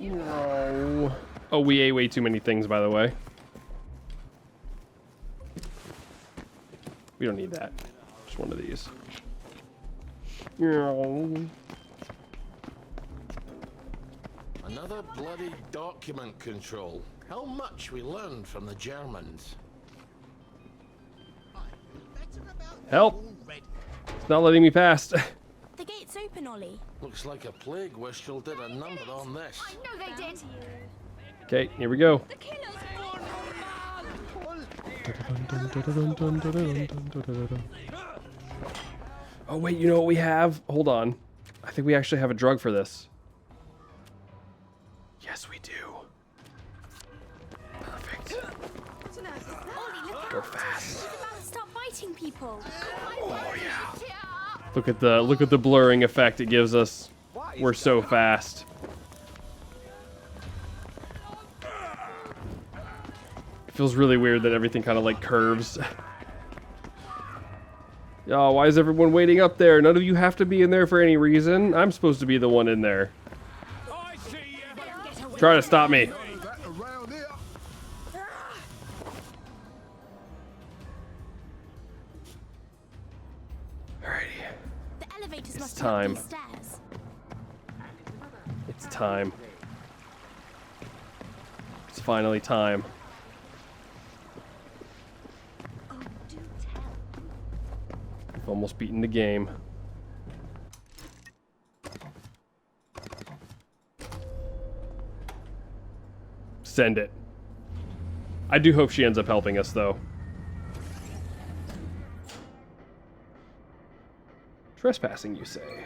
No. Oh, we ate way too many things, by the way. We don't need that. Just one of these. No. Another bloody document control. How much we learned from the Germans. Help! It's not letting me pass. The gate's open, Ollie. Looks like a plague whistle did a number on this. I know they did. Okay, here we go. The killers. Oh wait, you know what we have? Hold on. I think we actually have a drug for this. Yes, we do. Perfect. Ollie, look Go out. fast. He's about to start biting people. Oh yeah. Look at the blurring effect it gives us. We're so fast. It feels really weird that everything kind of like curves. Oh, why is everyone waiting up there? None of you have to be in there for any reason. I'm supposed to be the one in there. Try to stop me. Alrighty. The elevators must time. be up these stairs. It's time. It's finally time. Oh, do tell. We've almost beaten the game. Send it. I do hope she ends up helping us, though. Trespassing, you say?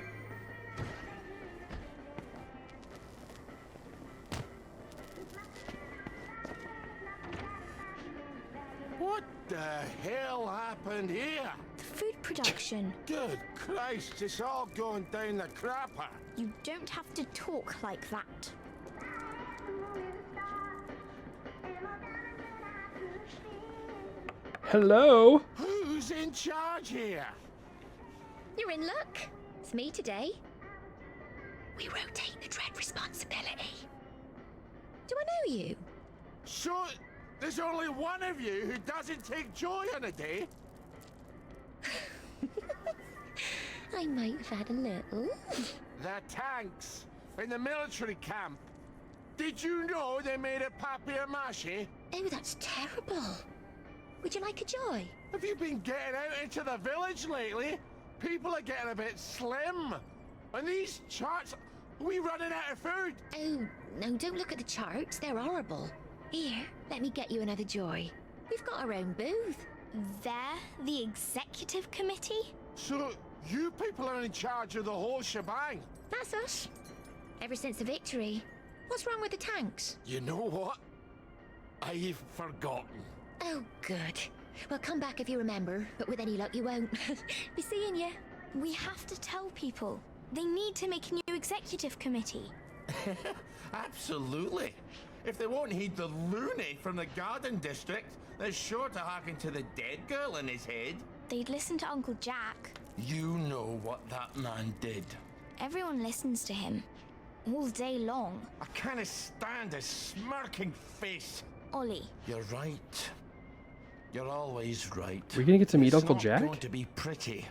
What the hell happened here? The food production. Good Christ, it's all going down the crapper. You don't have to talk like that. Hello? Who's in charge here? You're in luck. It's me today. We rotate the dread responsibility. Do I know you? So, there's only one of you who doesn't take joy in a day? I might have had a little. The tanks in the military camp. Did you know they made a papier-mâché? Oh, that's terrible. Would you like a joy? Have you been getting out into the village lately? People are getting a bit slim. And these charts, are we running out of food? Oh, no, don't look at the charts. They're horrible. Here, let me get you another joy. We've got our own booth. They're the executive committee? So, you people are in charge of the whole shebang? That's us. Ever since the victory. What's wrong with the tanks? You know what? I've forgotten. Oh, good. Well, come back if you remember, but with any luck you won't. Be seeing you. We have to tell people. They need to make a new executive committee. Absolutely. If they won't heed the loony from the garden district, they're sure to hearken to the dead girl in his head. They'd listen to Uncle Jack. You know what that man did. Everyone listens to him. All day long. I can't stand his smirking face. Ollie. You're right. You're always right. We're gonna get to meet It's Uncle not Jack? going to be pretty.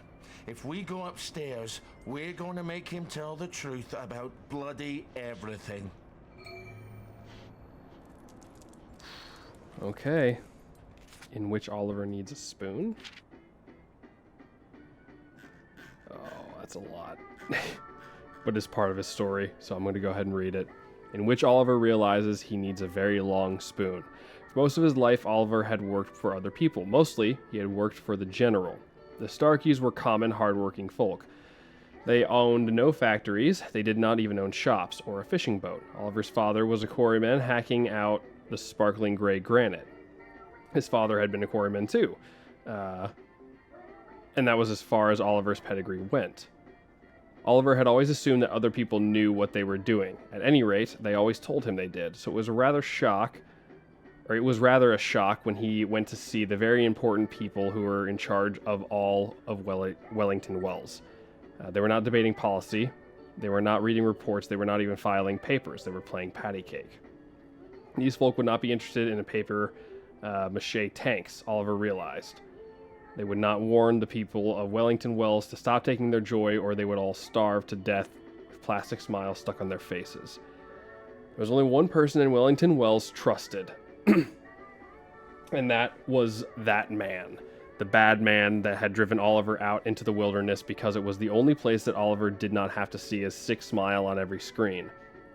If we go upstairs, we're going to make him tell the truth about bloody everything. Okay. In which Oliver needs a spoon? Oh, that's a lot. But it's part of his story, so I'm going to go ahead and read it. In which Oliver realizes he needs a very long spoon. For most of his life, Oliver had worked for other people. Mostly, he had worked for the general. The Starkeys were common, hardworking folk. They owned no factories. They did not even own shops or a fishing boat. Oliver's father was a quarryman hacking out the sparkling gray granite. His father had been a quarryman too. And that was as far as Oliver's pedigree went. Oliver had always assumed that other people knew what they were doing. At any rate, they always told him they did. So it was rather a shock when he went to see the very important people who were in charge of all of Wellington Wells. They were not debating policy. They were not reading reports, they were not even filing papers, they were playing patty cake. These folk would not be interested in a paper mache tanks, Oliver realized. They would not warn the people of Wellington Wells to stop taking their joy, or they would all starve to death with plastic smiles stuck on their faces. There was only one person in Wellington Wells trusted, and that was that man. The bad man that had driven Oliver out into the wilderness because it was the only place that Oliver did not have to see his sick smile on every screen.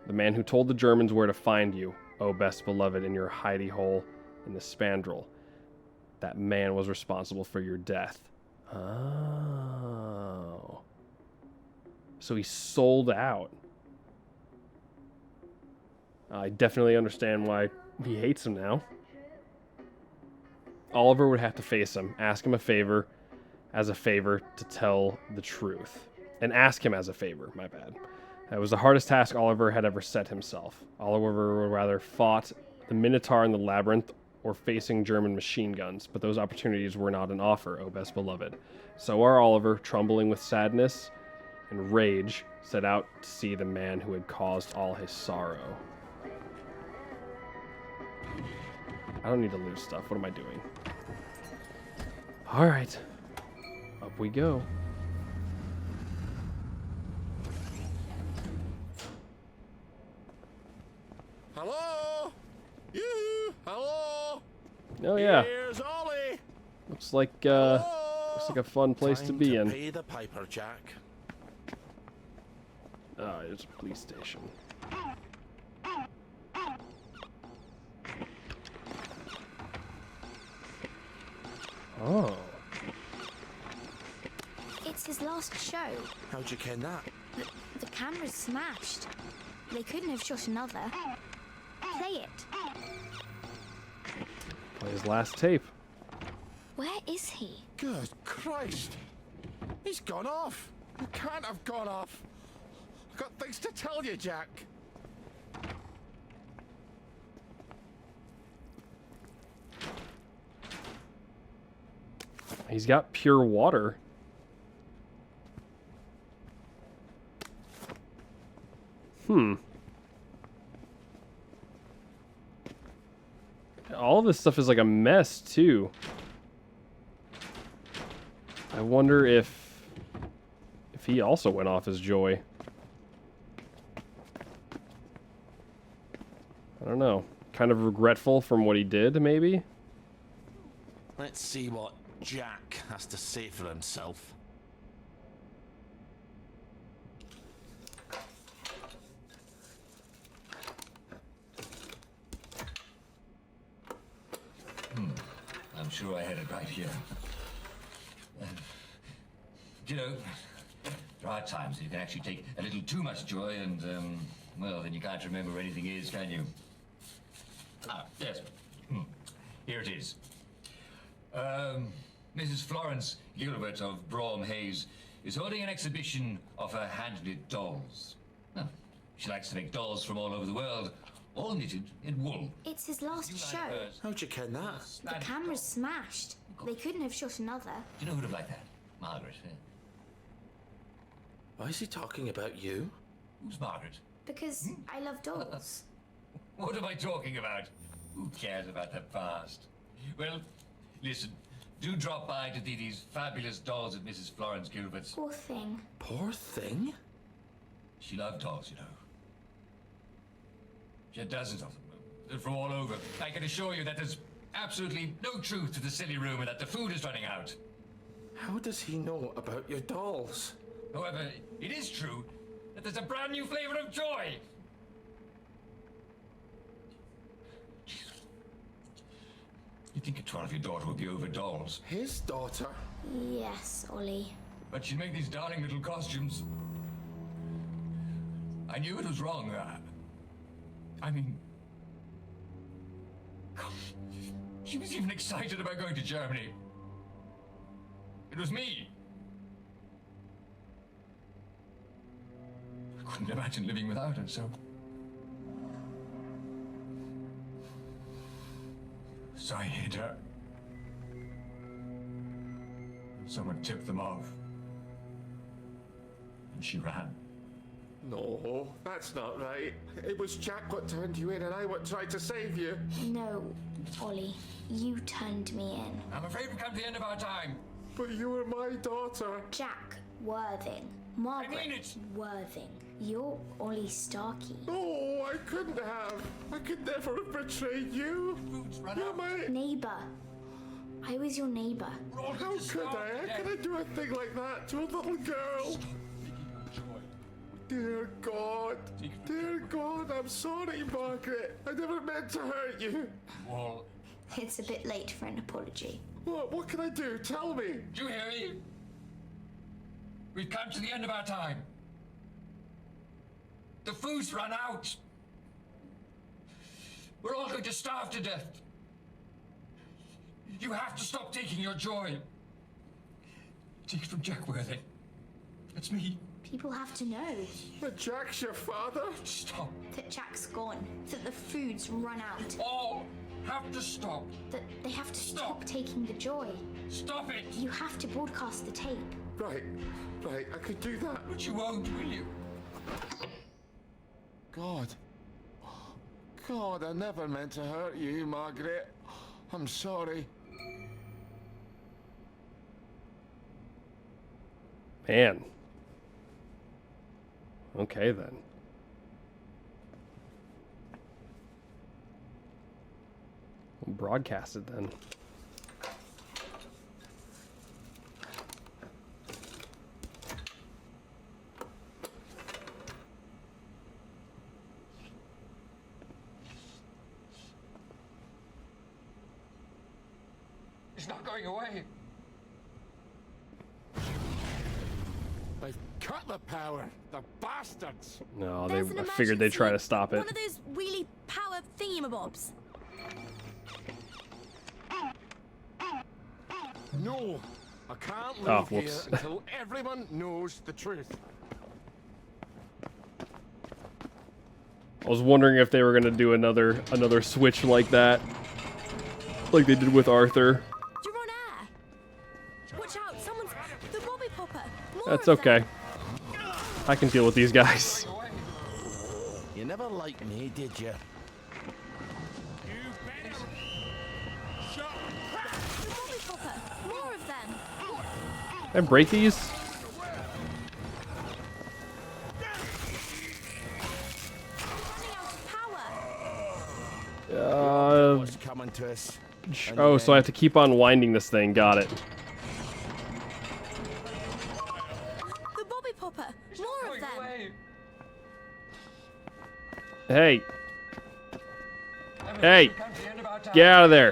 The man who told the Germans where to find you, oh best beloved, in your hidey hole in the spandrel. That man was responsible for your death. Oh. So he sold out. I definitely understand why he hates him now. Oliver would have to face him, ask him a favor, as a favor to tell the truth. And ask him as a favor, my bad. That was the hardest task Oliver had ever set himself. Oliver would rather fought the Minotaur in the labyrinth or facing German machine guns, but those opportunities were not an offer, oh best beloved. So our Oliver, trembling with sadness and rage, set out to see the man who had caused all his sorrow. I don't need to lose stuff. What am I doing? All right. Up we go. Hello? You? Hello? Oh yeah. Here's Ollie. Looks like a fun place to be in. Pay the piper, Jack. Ah, it's a police station. Oh. It's his last show. How'd you ken that? The camera's smashed. They couldn't have shot another. Play it. Play his last tape. Where is he? Good Christ. He's gone off. He can't have gone off. I've got things to tell you, Jack. He's got pure water. All of this stuff is like a mess, too. I wonder if he also went off his joy. I don't know. Kind of regretful from what he did, maybe? Let's see what Jack has to say for himself. I'm sure I had it right here. You know, there are times you can actually take a little too much joy and, well, then you can't remember where anything is, can you? Ah, yes. Here it is. Mrs. Florence Gilbert of Brougham Hayes is holding an exhibition of her hand-knit dolls. Well, she likes to make dolls from all over the world, all knitted in wool. It's his last show. How'd you ken that? The camera's smashed. They couldn't have shot another. Do you know who'd have liked that? Margaret. Eh? Why is he talking about you? Who's Margaret? Because I love dolls. What am I talking about? Who cares about the past? Well, listen, do drop by to see these fabulous dolls at Mrs. Florence Gilbert's. Poor thing. Poor thing? She loved dolls, you know. She had dozens of them. They're from all over. I can assure you that there's absolutely no truth to the silly rumor that the food is running out. How does he know about your dolls? However, it is true that there's a brand new flavor of joy. You'd think a 12-year daughter would be over dolls. His daughter? Yes, Ollie. But she'd make these darling little costumes. I knew it was wrong. I mean... She was even excited about going to Germany. It was me. I couldn't imagine living without her, so... So I hid her. Someone tipped them off. And she ran. No, that's not right. It was Jack what turned you in and I what tried to save you. No, Ollie. You turned me in. I'm afraid we've come to the end of our time. But you were my daughter. Jack Worthing. Margaret mean it. Worthing. You're Ollie Starkey. Oh, I couldn't have. I could never have betrayed you. Food's run You're out. my... Neighbour. I was your neighbour. We're all How going to could starve I? to How death. could I do a thing like that to a little girl? Stop thinking of joy. Dear God. Dear God, I'm sorry, Margaret. I never meant to hurt you. Well, It's a bit late for an apology. What can I do? Tell me. do you hear me? We've come to the end of our time. The food's run out. We're all going to starve to death. You have to stop taking your joy. Take it from Jack Worthing. That's me. People have to know But Jack's your father? Stop. that Jack's gone, that the food's run out, All have to stop. that they have to stop Stop. taking the joy. Stop it. You have to broadcast the tape. Right, I could do that. But you won't, will you? God. God, I never meant to hurt you, Margaret. I'm sorry. Man. Okay then. We'll broadcast it then. He's not going away. They've cut the power. The bastards. No, There's an I figured they'd try to emergency. stop it. One of those wheelie power thingamabobs. No, I can't leave Oh, here whoops. until everyone knows the truth. I was wondering if they were gonna do another switch like that, like they did with Arthur. You're on air. Watch out, someone's the Bobby Popper. More That's of them. okay. I can deal with these guys. Going away. You never liked me, did you? The Bobby Popper. More of them. Can I break these? Running out of power. What's coming to us? Oh, so I have to keep on winding this thing. Got it. The Bobby Popper. More of Going them. away. Hey, Emily, Hey. we've come to the end of our time. get out of there.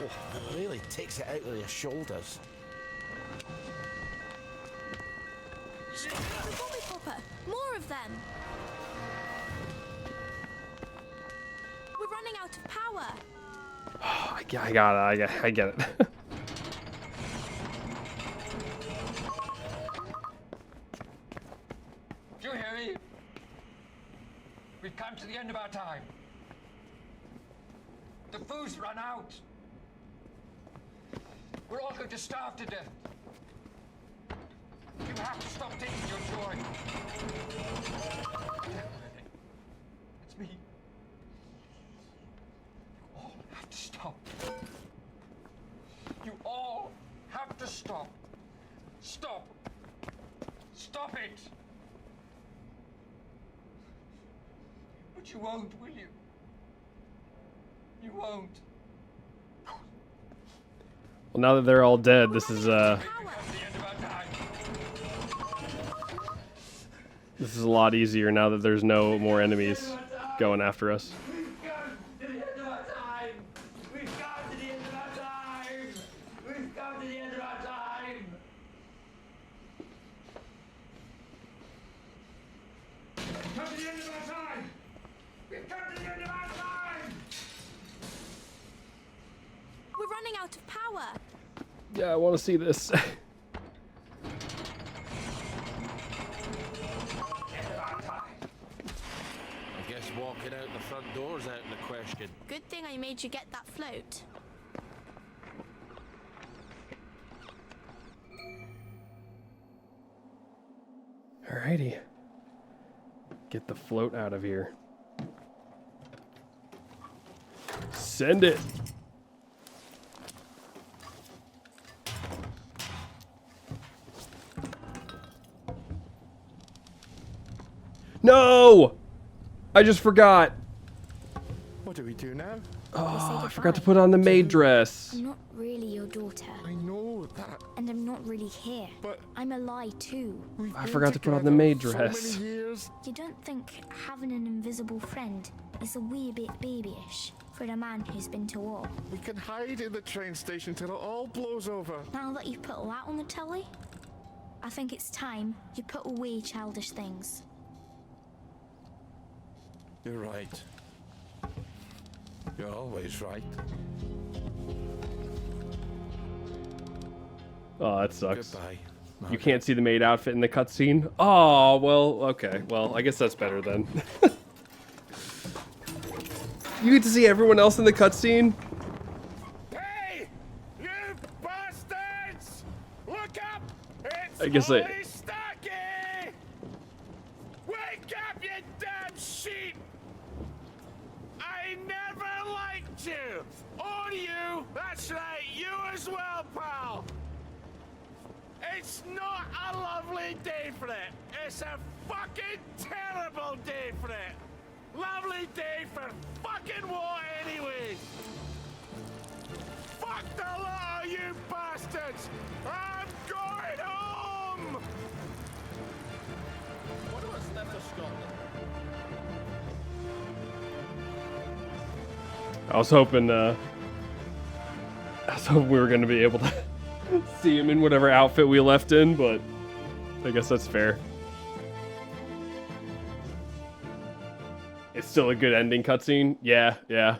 It really takes it out of your shoulders. The Bobby Popper. More of them. We're running out of power. I got it. I get it. Do you hear me? We've come to the end of our time. The food's run out. We're all going to starve to death. You have to stop taking your joy. It's me. You all have to stop. You all have to stop. Stop. Stop it. But you won't, will you? You won't. Well, now that they're all dead, this is Power. That's the end of our time. this is a lot easier now that there's no more enemies going after us. We've come to the end of our time. We've come to the end of our time. We've come to the end of our time. Come to the end of our time. We've come to the end of our time. We're running out of power. Yeah, I want to see this. End of our time. I guess walking out the front door's out of the question. Good thing I made you get that float. Alrighty. Get the float out of here. Send it. No! I just forgot. What do we do now? Oh, I forgot to put on the maid dress. I'm not really your daughter. I know that, And I'm not really here. but I'm a lie too. we've I been forgot to put on the together maid so dress. many years. You don't think having an invisible friend is a wee bit babyish for a man who's been to war? We can hide in the train station till it all blows over. Now that you've put that on the telly, I think it's time you put away childish things. You're right. You're always right. Oh, that sucks. Goodbye. You can't see the maid outfit in the cutscene? Oh, well, okay. Well, I guess that's better then. You get to see everyone else in the cutscene? Hey! You bastards! Look up! It's I guess I- Ollie Starkey! Wake up, you damn sheep! I never liked you! Or you! That's right, you as well, pal! It's not a lovely day for it! It's a fucking terrible day for it! Lovely day for fucking what, anyways! Fuck the lot of you bastards! I'm going home! What do what's left of Scotland? I was hoping we were going to be able to see him in whatever outfit we left in, but I guess that's fair. It's still a good ending cutscene. Yeah. You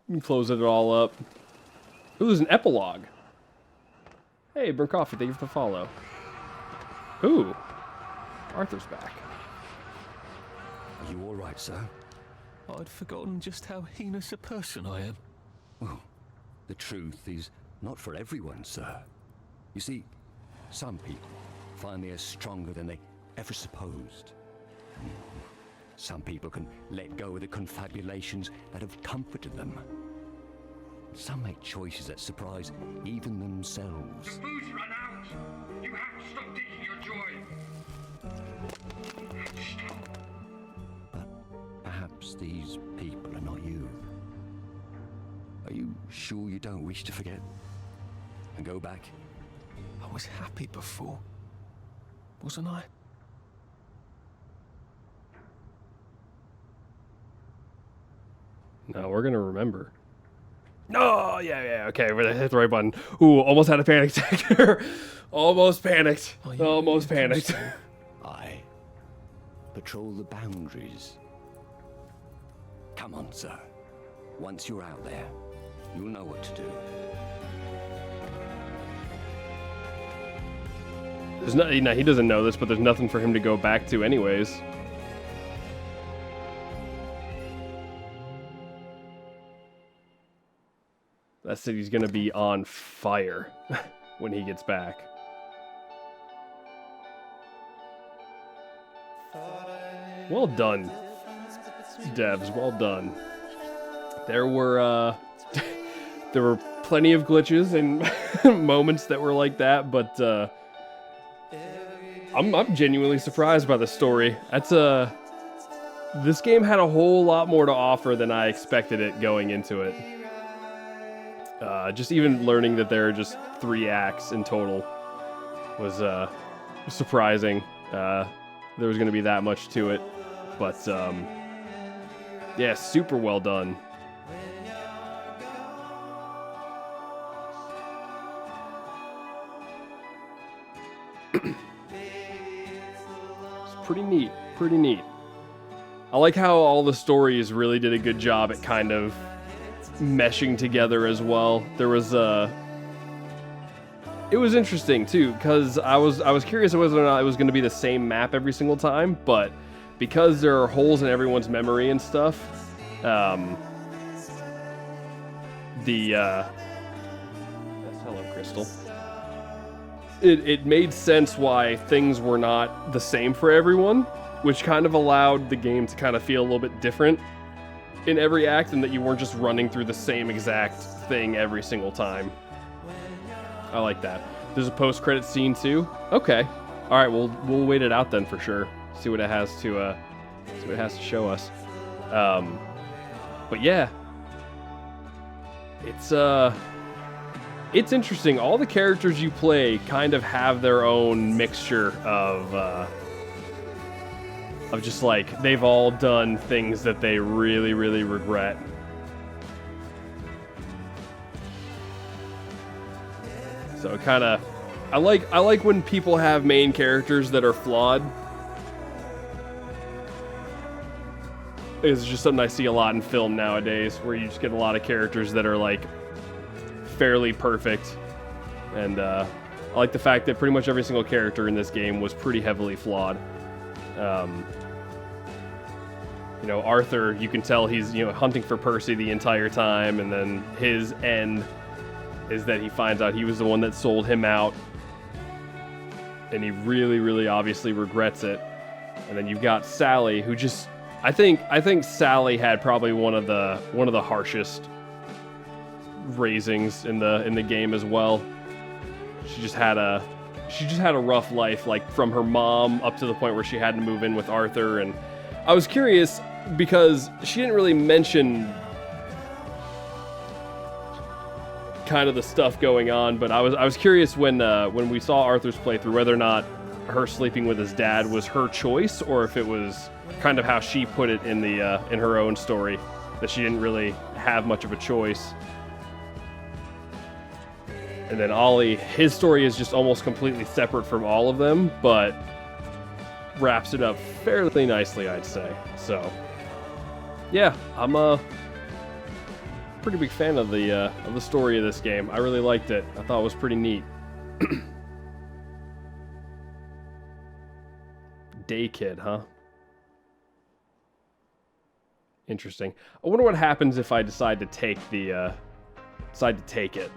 can close it all up. Ooh, there's an epilogue. Hey, Burn Coffee, thank you for the follow. Ooh, Arthur's back. Are you all right, sir? I'd forgotten just how heinous a person I am. Well, the truth is not for everyone, sir. You see, some people find they're stronger than they ever supposed. Some people can let go of the confabulations that have comforted them. Some make choices that surprise even themselves. Food's run out. You have to stop taking your joy. Stop. But perhaps these people are not you. Are you sure you don't wish to forget and go back? I was happy before, wasn't I? No, we're gonna remember. Oh, yeah, okay, we're hit the right button. Ooh, almost had a panic attack there. Almost panicked. Oh, yeah, Almost yeah, panicked. I patrol the boundaries. Come on, sir. Once you're out there, you'll know what to do. There's no, he doesn't know this, but there's nothing for him to go back to anyways. That city's gonna be on fire when he gets back. Well done, devs. Well done. There were there were plenty of glitches and moments that were like that, but I'm genuinely surprised by the story. That's this game had a whole lot more to offer than I expected it going into it. Just even learning that there are just 3 acts in total was surprising. There was going to be that much to it, but yeah, super well done. It's pretty neat, pretty neat. I like how all the stories really did a good job at kind of meshing together as well. There was it was interesting too, because I was curious whether or not it was going to be the same map every single time, but because there are holes in everyone's memory and stuff, hello, Crystal. it made sense why things were not the same for everyone, which kind of allowed the game to kind of feel a little bit different in every act, and that you weren't just running through the same exact thing every single time. I like that. There's a post-credit scene too. Okay. All right, we'll wait it out then for sure. See what it has to show us. But yeah, it's interesting. All the characters you play kind of have their own mixture of just like they've all done things that they really, really regret. So kind of, I like when people have main characters that are flawed. It's just something I see a lot in film nowadays, where you just get a lot of characters that are like fairly perfect. And I like the fact that pretty much every single character in this game was pretty heavily flawed. You know, Arthur, you can tell he's, you know, hunting for Percy the entire time, and then his end is that he finds out he was the one that sold him out, and he really, really obviously regrets it. And then you've got Sally, who just, I think Sally had probably one of the harshest raisings in the game as well. She just had a rough life, like from her mom up to the point where she had to move in with Arthur. And I was curious because she didn't really mention kind of the stuff going on, but I was curious when we saw Arthur's playthrough whether or not her sleeping with his dad was her choice, or if it was kind of how she put it in her own story, that she didn't really have much of a choice. And then Ollie, his story is just almost completely separate from all of them, but wraps it up fairly nicely, I'd say. So yeah, I'm a pretty big fan of the story of this game. I really liked it. I thought it was pretty neat. Day Kid, huh? Interesting. I wonder what happens if I decide to take it.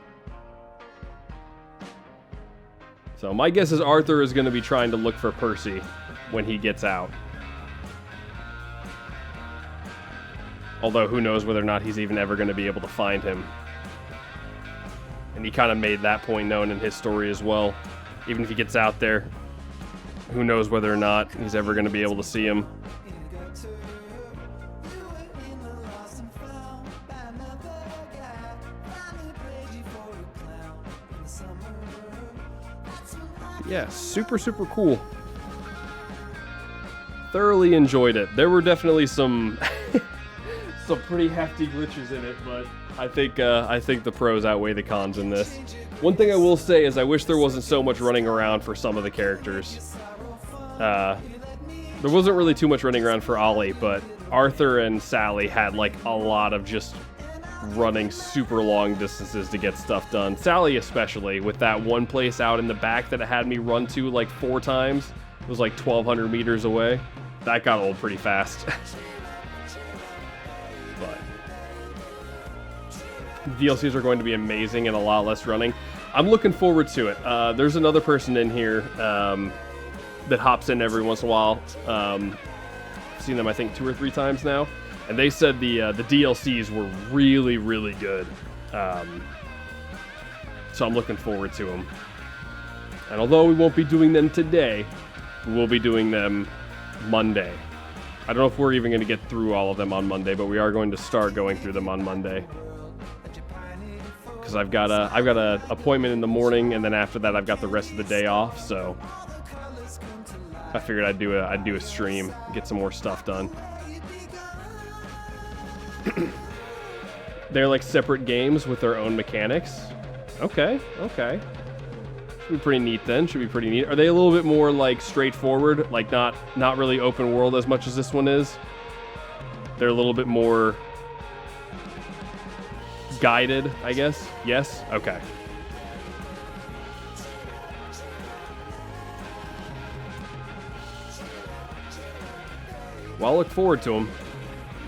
So my guess is Arthur is going to be trying to look for Percy when he gets out. Although who knows whether or not he's even ever going to be able to find him. And he kind of made that point known in his story as well. Even if he gets out there, who knows whether or not he's ever going to be able to see him. Yeah, super, super cool. Thoroughly enjoyed it. There were definitely some pretty hefty glitches in it, but I think the pros outweigh the cons in this. One thing I will say is I wish there wasn't so much running around for some of the characters. There wasn't really too much running around for Ollie, but Arthur and Sally had like a lot of just running super long distances to get stuff done. Sally especially, with that one place out in the back that it had me run to like 4 times. It was like 1,200 meters away. That got old pretty fast. But DLCs are going to be amazing and a lot less running. I'm looking forward to it. There's another person in here that hops in every once in a while. I've seen them I think 2 or 3 times now. And they said the DLCs were really, really good. So I'm looking forward to them. And although we won't be doing them today, we'll be doing them Monday. I don't know if we're even going to get through all of them on Monday, but we are going to start going through them on Monday. Because I've got a appointment in the morning, and then after that I've got the rest of the day off. So I figured I'd do a stream, get some more stuff done. They're like separate games with their own mechanics. Okay. Should be pretty neat then. Should be pretty neat. Are they a little bit more like straightforward? Like not really open world as much as this one is? They're a little bit more guided, I guess? Yes? Okay. Well, I'll look forward to them.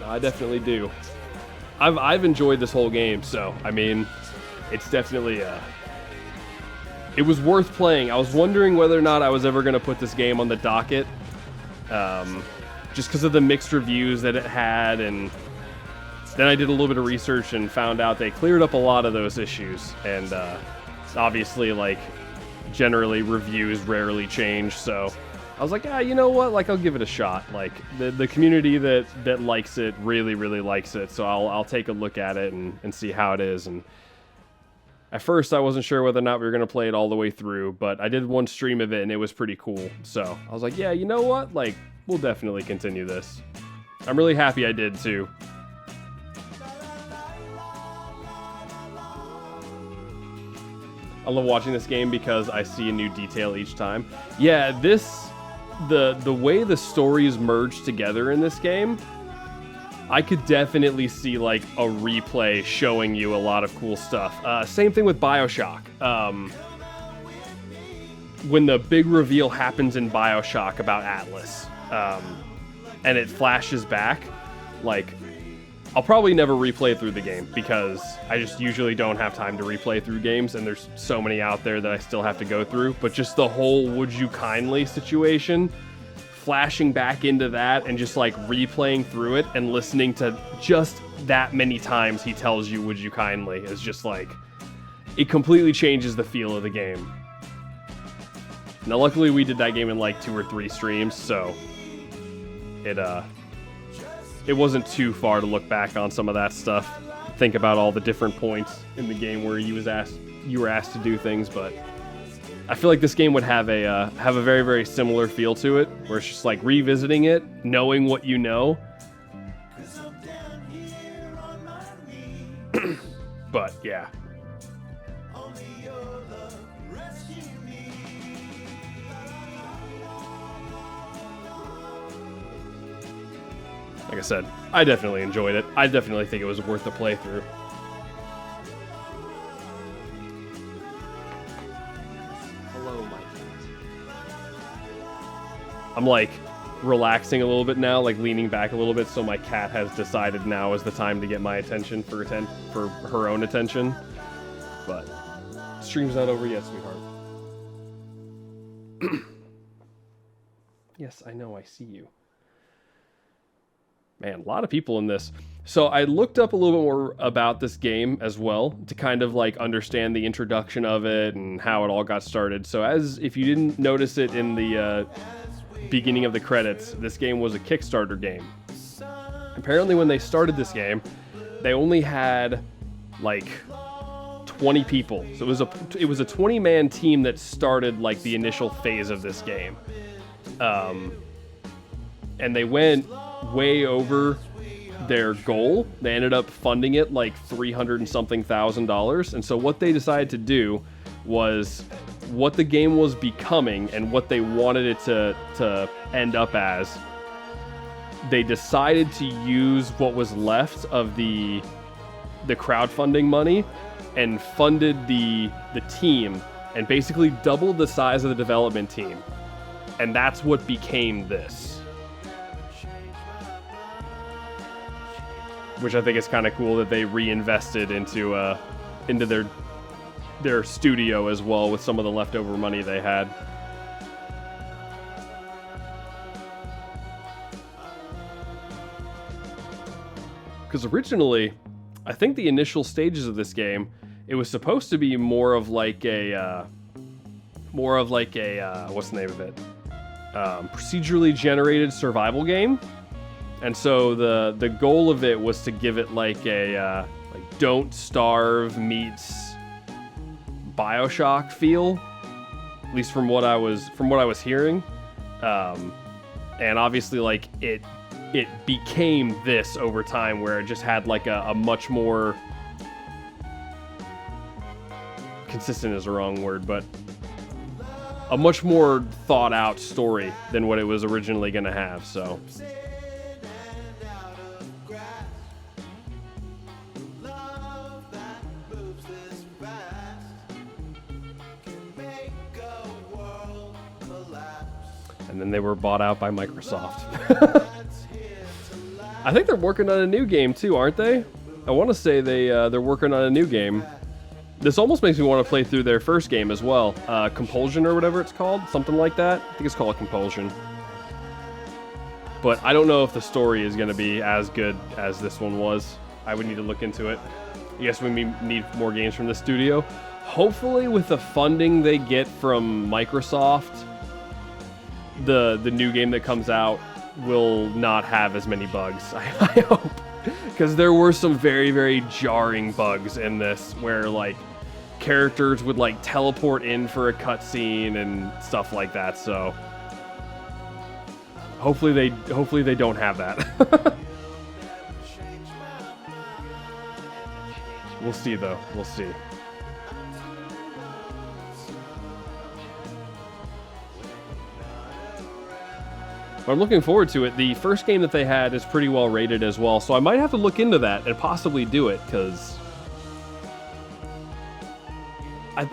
I definitely do. I've enjoyed this whole game, so I mean, it's definitely it was worth playing. I was wondering whether or not I was ever going to put this game on the docket, just because of the mixed reviews that it had, and then I did a little bit of research and found out they cleared up a lot of those issues, and obviously, like, generally reviews rarely change, so I was like, you know what, like, I'll give it a shot. Like, the community that likes it really likes it, so I'll take a look at it and see how it is. And at first I wasn't sure whether or not we were going to play it all the way through, but I did one stream of it and it was pretty cool, so I was like, yeah, you know what, like, we'll definitely continue this. I'm really happy I did too. I love watching this game because I see a new detail each time. Yeah, the way the stories merge together in this game, I could definitely see like a replay showing you a lot of cool stuff. Same thing with BioShock. When the big reveal happens in BioShock about Atlas, and it flashes back, like, I'll probably never replay through the game because I just usually don't have time to replay through games, and there's so many out there that I still have to go through. But just the whole would you kindly situation, flashing back into that and just like replaying through it and listening to just that many times he tells you would you kindly is just like, it completely changes the feel of the game. Now luckily we did that game in like 2 or 3 streams, so it wasn't too far to look back on some of that stuff, think about all the different points in the game where you were asked to do things. But I feel like this game would have a very, very similar feel to it, where it's just like revisiting it, knowing what you know. But yeah. Like I said, I definitely enjoyed it. I definitely think it was worth the playthrough. Hello, my cat. I'm like relaxing a little bit now, like leaning back a little bit, so my cat has decided now is the time to get my attention for her own attention. But stream's not over yet, sweetheart. Yes, I know, I see you. Man, a lot of people in this. So I looked up a little bit more about this game as well to kind of like understand the introduction of it and how it all got started. So if you didn't notice it in the beginning of the credits, this game was a Kickstarter game. Apparently when they started this game, they only had like 20 people. So it was a 20-man team that started like the initial phase of this game. And they went way over their goal. They ended up funding it like $300 and something thousand. And so what they decided to do was what the game was becoming and what they wanted it to end up as. They decided to use what was left of the crowdfunding money and funded the team and basically doubled the size of the development team. And that's what became this. Which I think is kind of cool that they reinvested into their studio as well with some of the leftover money they had. Because originally, I think the initial stages of this game, it was supposed to be more of like a what's the name of it? Procedurally generated survival game. And so the goal of it was to give it like a like Don't Starve meets BioShock feel, at least from what I was hearing. And obviously like it became this over time, where it just had like a much more consistent is the wrong word, but a much more thought out story than what it was originally going to have. So and then they were bought out by Microsoft. I think they're working on a new game too, aren't they? I want to say they're working on a new game This almost makes me want to play through their first game as well. Compulsion or whatever it's called. Something like that. I think it's called Compulsion. But I don't know if the story is going to be as good as this one was. I would need to look into it. I guess we need more games from the studio. Hopefully with the funding they get from Microsoft, the new game that comes out will not have as many bugs. I hope. Because there were some very, very jarring bugs in this where, like, characters would, like, teleport in for a cutscene and stuff like that, so... Hopefully they don't have that. We'll see, though. We'll see. But I'm looking forward to it. The first game that they had is pretty well rated as well, so I might have to look into that and possibly do it, because...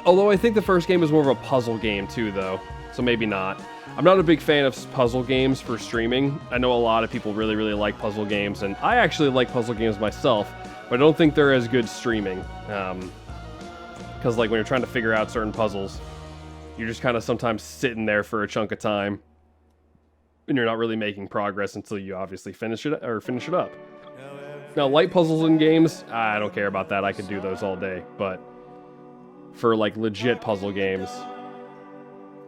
although I think the first game is more of a puzzle game too, though, so maybe not. I'm not a big fan of puzzle games for streaming. I know a lot of people really, really like puzzle games, and I actually like puzzle games myself, but I don't think they're as good streaming. Because, like, when you're trying to figure out certain puzzles, you're just kind of sometimes sitting there for a chunk of time, and you're not really making progress until you obviously finish it up. Now, light puzzles in games, I don't care about that. I could do those all day, but for, like, legit puzzle games,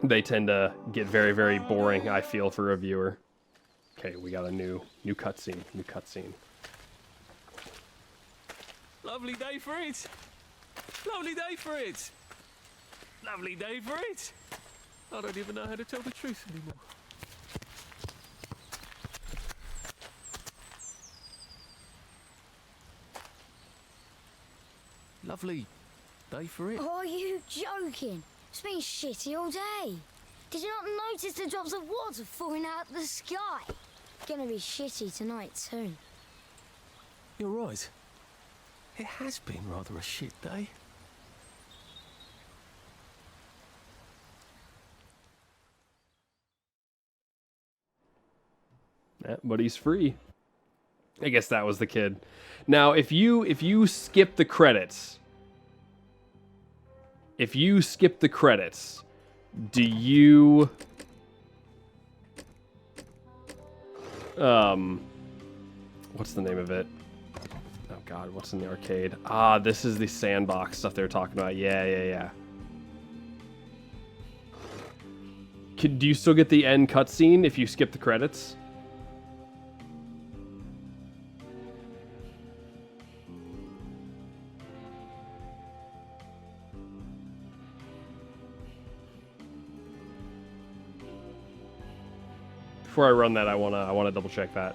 they tend to get very, very boring, I feel, for a viewer. Okay, we got a new cutscene. Lovely day for it. Lovely day for it. Lovely day for it. I don't even know how to tell the truth anymore. Lovely day for it. Are you joking? It's been shitty all day. Did you not notice the drops of water falling out of the sky? Gonna be shitty tonight too. You're right. It has been rather a shit day. Yeah, but he's free. I guess that was the kid. Now, if you skip the credits, do you what's the name of it? Oh god, what's in the arcade? Ah, this is the sandbox stuff they were talking about. Yeah. Do you still get the end cutscene if you skip the credits? Before I run that, I wanna double check that.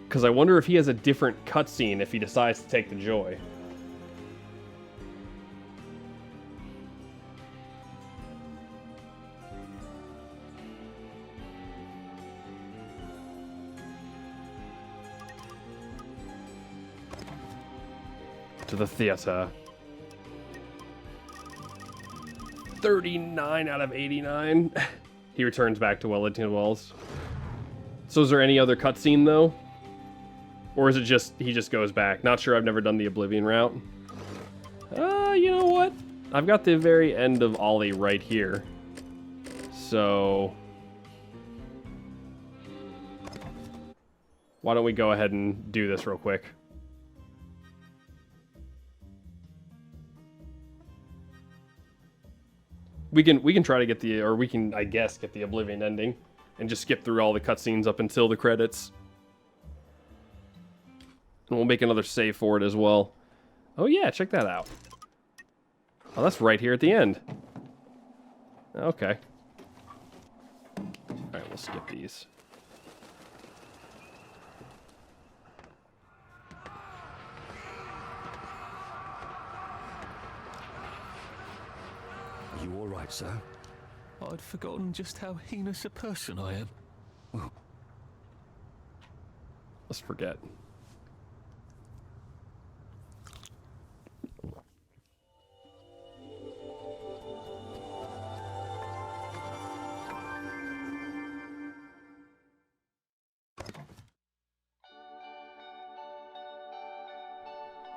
Because I wonder if he has a different cutscene if he decides to take the joy. To the theater. 39 out of 89. He returns back to Wellington Wells. So is there any other cutscene though? Or is it just, he just goes back? Not sure, I've never done the Oblivion route. You know what? I've got the very end of Ollie right here. So... why don't we go ahead and do this real quick? We can try to get the, or we can, I guess, get the Oblivion ending and just skip through all the cutscenes up until the credits. And we'll make another save for it as well. Oh yeah, check that out. Oh, that's right here at the end. Okay. Alright, we'll skip these. You all right, sir? I'd forgotten just how heinous a person I am. Let's forget.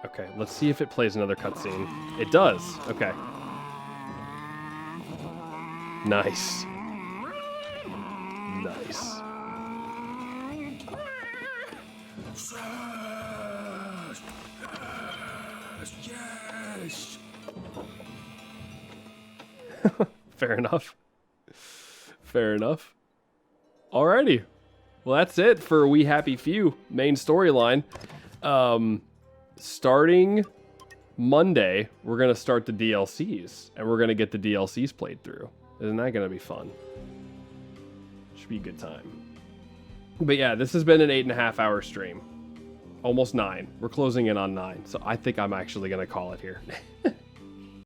Okay, let's see if it plays another cutscene. It does. Okay. Nice. Nice. Yes. Fair enough. Fair enough. Alrighty. Well, that's it for We Happy Few main storyline. Starting Monday, we're going to start the DLCs, and we're going to get the DLCs played through. Isn't that going to be fun? Should be a good time. But yeah, this has been an 8.5 hour stream. Almost 9. We're closing in on 9, so I think I'm actually going to call it here.